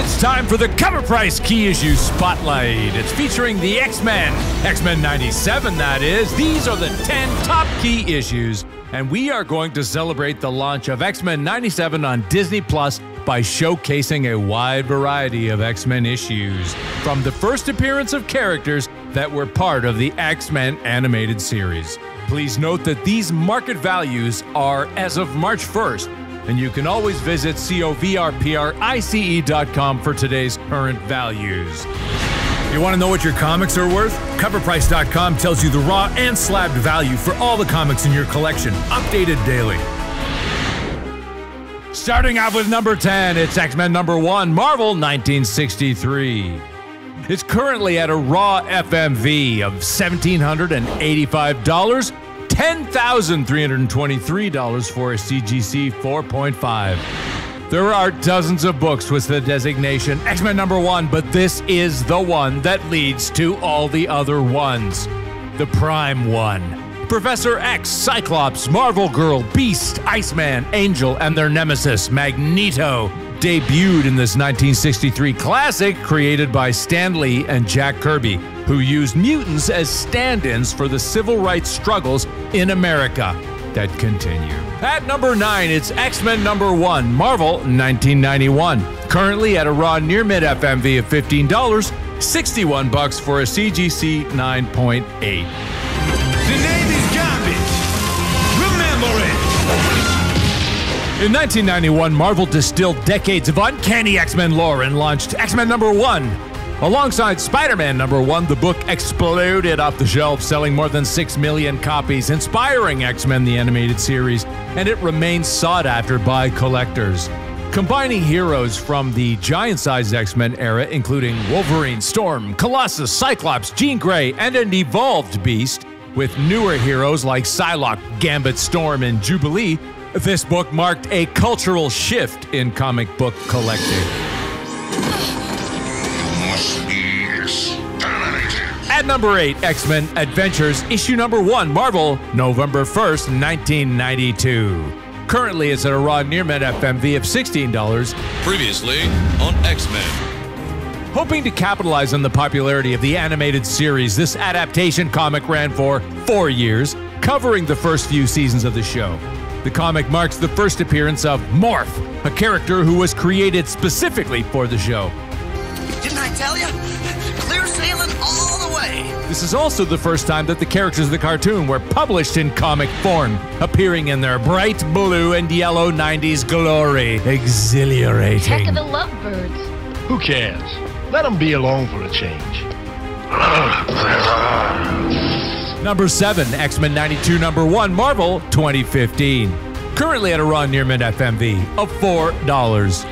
It's time for the Cover Price Key Issue Spotlight. It's featuring the X-Men. X-Men 97, that is. These are the 10 top key issues, and we are going to celebrate the launch of X-Men 97 on Disney Plus by showcasing a wide variety of X-Men issues, from the first appearance of characters that were part of the X-Men animated series. Please note that these market values are as of March 1st, and you can always visit covrprice.com for today's current values. You want to know what your comics are worth? Coverprice.com tells you the raw and slabbed value for all the comics in your collection, updated daily. Starting off with number 10, it's X-Men number 1, Marvel 1963. It's currently at a raw FMV of $1,785, $10,323 for a CGC 4.5. There are dozens of books with the designation X-Men number 1, but this is the one that leads to all the other ones. The Prime One. Professor X, Cyclops, Marvel Girl, Beast, Iceman, Angel, and their nemesis, Magneto, debuted in this 1963 classic created by Stan Lee and Jack Kirby, who used mutants as stand-ins for the civil rights struggles in America that continue. At number 9, it's X-Men number 1, Marvel 1991. Currently at a raw near-mid FMV of $15, $61 for a CGC 9.8. The name is Gambit. Remember it! In 1991, Marvel distilled decades of uncanny X-Men lore and launched X-Men number 1. Alongside Spider-Man number 1, the book exploded off the shelves, selling more than 6 million copies, inspiring X-Men the animated series, and it remains sought after by collectors. Combining heroes from the giant-sized X-Men era, including Wolverine, Storm, Colossus, Cyclops, Jean Grey, and an evolved Beast, with newer heroes like Psylocke, Gambit, Storm, and Jubilee, this book marked a cultural shift in comic book collecting. At number 8, X-Men Adventures, issue number 1, Marvel, November 1st, 1992. Currently, it's at a raw near-mid FMV of $16. Previously on X-Men. Hoping to capitalize on the popularity of the animated series, this adaptation comic ran for 4 years, covering the first few seasons of the show. The comic marks the first appearance of Morph, a character who was created specifically for the show. Didn't I tell you? Clear sailing all the way! This is also the first time that the characters of the cartoon were published in comic form, appearing in their bright blue and yellow 90s glory. Exhilarating. Heck of the lovebirds. Who cares? Let them be alone for a change. Number 7, X-Men 92 number 1, Marvel 2015. Currently at a raw near-mid FMV of $4.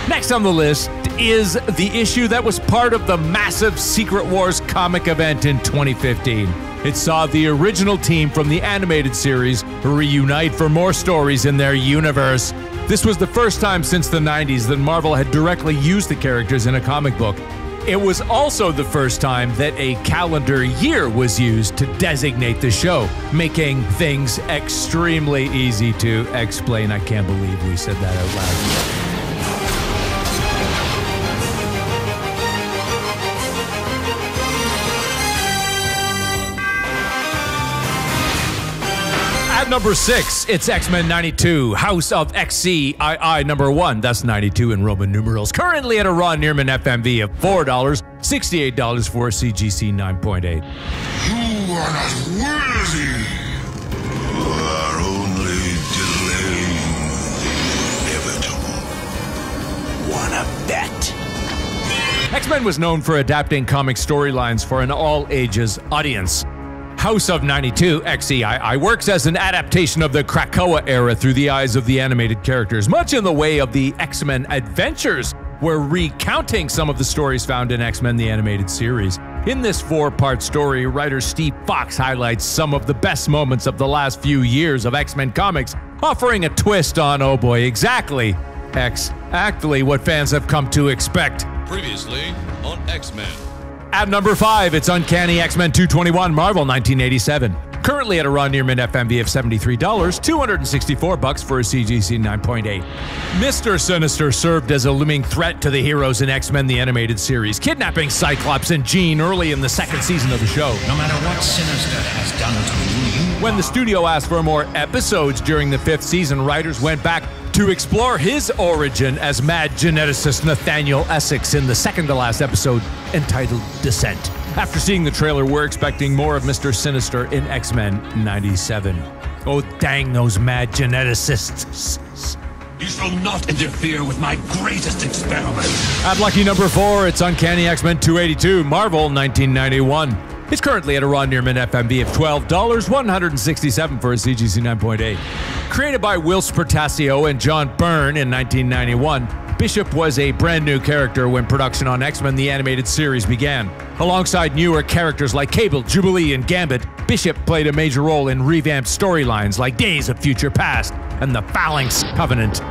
Next on the list is the issue that was part of the massive Secret Wars comic event in 2015. It saw the original team from the animated series reunite for more stories in their universe. This was the first time since the 90s that Marvel had directly used the characters in a comic book. It was also the first time that a calendar year was used to designate the show, making things extremely easy to explain. I can't believe we said that out loud. At number 6, it's X-Men 92, House of XCII number 1, that's 92 in Roman numerals. Currently at a raw near-mid FMV of $4, $68 for CGC 9.8. You are not worthy. You are only delaying the inevitable. Wanna bet? X-Men was known for adapting comic storylines for an all-ages audience. House of 92, XCII, works as an adaptation of the Krakoa era through the eyes of the animated characters, much in the way of the X-Men Adventures, where recounting some of the stories found in X-Men the Animated Series. In this 4-part story, writer Steve Fox highlights some of the best moments of the last few years of X-Men comics, offering a twist on, oh boy, exactly what fans have come to expect. Previously on X-Men. At number 5, it's Uncanny X-Men 221, Marvel 1987. Currently at a raw near mint FMV of $73, $264 for a CGC 9.8. Mr. Sinister served as a looming threat to the heroes in X-Men the Animated Series, kidnapping Cyclops and Jean early in the second season of the show. No matter what Sinister has done to you, When the studio asked for more episodes during the 5th season, writers went back to explore his origin as mad geneticist Nathaniel Essex in the second-to-last episode entitled Descent. After seeing the trailer, we're expecting more of Mr. Sinister in X-Men 97. Oh, dang those mad geneticists. you shall not interfere with my greatest experiment. At lucky number 4, it's Uncanny X-Men 282, Marvel 1991. It's currently at a raw near mint FMV of $12, $167 for a CGC 9.8. Created by Will Spertasio and John Byrne in 1991, Bishop was a brand new character when production on X-Men the Animated Series began. Alongside newer characters like Cable, Jubilee, and Gambit, Bishop played a major role in revamped storylines like Days of Future Past and the Phalanx Covenant.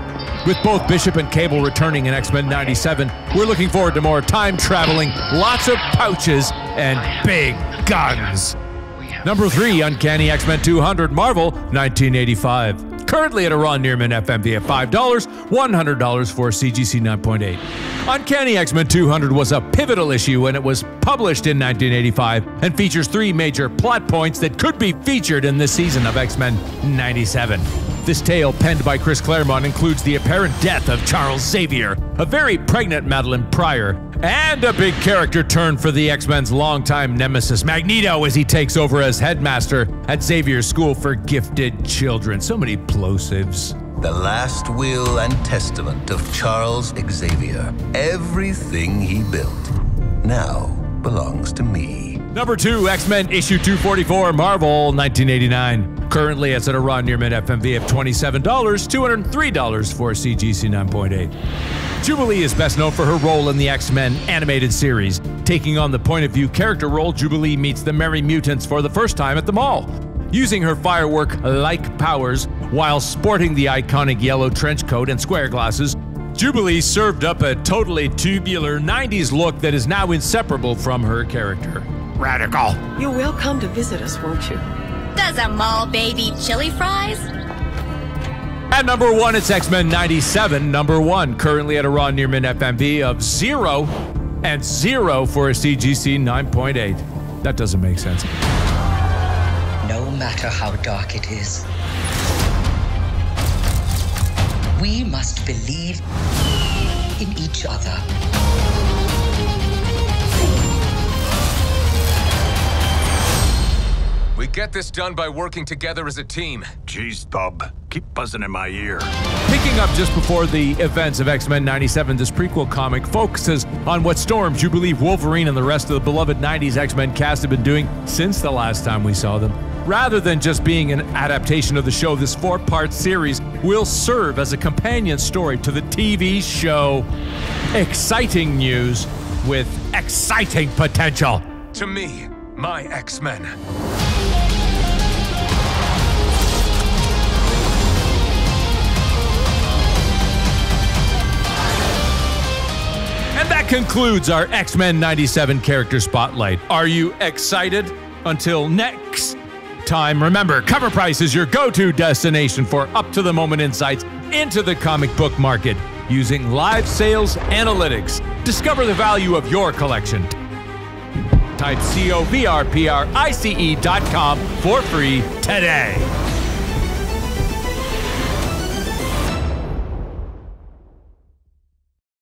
With both Bishop and Cable returning in X-Men 97, we're looking forward to more time-traveling, lots of pouches, and big guns. Number 3, Uncanny X-Men 200, Marvel 1985. Currently at a raw near mint FMV of $5, $100 for CGC 9.8. Uncanny X-Men 200 was a pivotal issue when it was published in 1985 and features 3 major plot points that could be featured in this season of X-Men 97. This tale, penned by Chris Claremont, includes the apparent death of Charles Xavier, a very pregnant Madeline Pryor, and a big character turn for the X-Men's longtime nemesis Magneto as he takes over as headmaster at Xavier's School for Gifted Children. So many plosives. The last will and testament of Charles Xavier. Everything he built now belongs to me. Number 2, X-Men issue 244, Marvel 1989. Currently, it's at a raw near mint FMV of $27, $203 for CGC 9.8. Jubilee is best known for her role in the X-Men animated series. Taking on the point-of-view character role, Jubilee meets the Merry Mutants for the first time at the mall. Using her firework-like powers while sporting the iconic yellow trench coat and square glasses, Jubilee served up a totally tubular 90s look that is now inseparable from her character. Radical. You will come to visit us, won't you? Does a mall baby chili fries? At number 1, it's X-Men 97, number 1, currently at a raw near mint FMV of 0 and 0 for a CGC 9.8. That doesn't make sense. No matter how dark it is, we must believe in each other. We get this done by working together as a team. Jeez, Bob, keep buzzing in my ear. Picking up just before the events of X-Men 97, this prequel comic focuses on what Storm, Jubilee, Wolverine, and the rest of the beloved 90s X-Men cast have been doing since the last time we saw them. Rather than just being an adaptation of the show, this 4-part series will serve as a companion story to the TV show. Exciting news with exciting potential. To me, my X-Men. And that concludes our X-Men 97 character spotlight. Are you excited? Until next time, remember, Cover Price is your go-to destination for up-to-the-moment insights into the comic book market using live sales analytics. Discover the value of your collection. Type covrprice.com for free today.